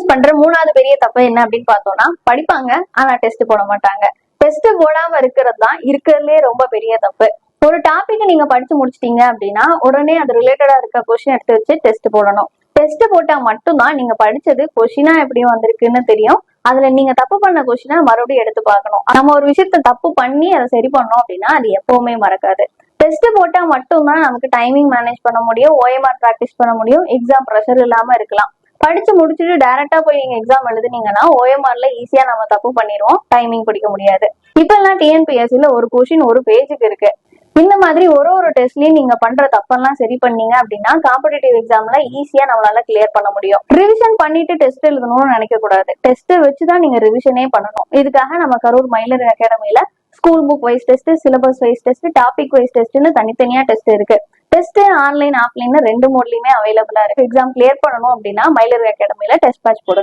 Students பண்ற மூணாவது பெரிய தப்பு என்ன அப்படின்னு பார்த்தோம்னா, படிப்பாங்க ஆனா டெஸ்ட் போட மாட்டாங்க. டெஸ்ட் போடாம இருக்கிறது தான் இருக்கிறதுலே ரொம்ப பெரிய தப்பு. ஒரு டாபிக் நீங்க படிச்சு முடிச்சிட்டீங்க அப்படின்னா உடனே அது ரிலேட்டடா இருக்க கொஸ்டின் எடுத்து வச்சு டெஸ்ட் போடணும். டெஸ்ட் போட்டா மட்டும்தான் நீங்க படிச்சது கொஸ்டினா எப்படி வந்திருக்குன்னு தெரியும். அதுல நீங்க தப்பு பண்ண கொஸ்டினை மறுபடியும் எடுத்து பார்க்கணும். நம்ம ஒரு விஷயத்த தப்பு பண்ணி அதை சரி பண்ணோம் அப்படின்னா அது எப்பவுமே மறக்காது. டெஸ்ட் போட்டா மட்டும்தான் நமக்கு டைமிங் மேனேஜ் பண்ண முடியும், ஓஎம்ஆர் பிராக்டிஸ் பண்ண முடியும், எக்ஸாம் ப்ரெஷர் இல்லாம இருக்கலாம். படிச்சு முடிச்சுட்டு டைரக்டா போய் நீங்க எக்ஸாம் எழுதுனீங்கன்னா ஓஎம்ஆர்ல ஈஸியா நம்ம தப்பு பண்ணிடுவோம், டைமிங் பிடிக்க முடியாது. இப்ப எல்லாம் டிஎன்பிஎஸ்சில ஒரு கொஸ்டின் ஒரு பேஜுக்கு இருக்கு. இந்த மாதிரி ஒரு டெஸ்ட்லயும் நீங்க பண்ற தப்பெல்லாம் சரி பண்ணீங்க அப்படின்னா காம்படிட்டிவ் எக்ஸாம்ல ஈஸியா நம்மளால கிளியர் பண்ண முடியும். ரிவிஷன் பண்ணிட்டு டெஸ்ட் எழுதணும்னு நினைக்க கூடாது. டெஸ்ட் வச்சுதான் நீங்க ரிவிஷனே பண்ணணும். இதுக்காக நம்ம கரூர் மயிலர் அகாடமில school book wise test, syllabus wise test, topic wise டெஸ்ட்னு தனித்தனியா டெஸ்ட் இருக்கு. டெஸ்ட் ஆன்லைன் ஆஃப்லைன் ரெண்டு மோட்லயுமே அவைலபிளா இருக்கு. எக்ஸாம் கிளியர் பண்ணணும் அப்படின்னா மயிலர் அகாடமில டெஸ்ட் பேட்ச் போடுங்க.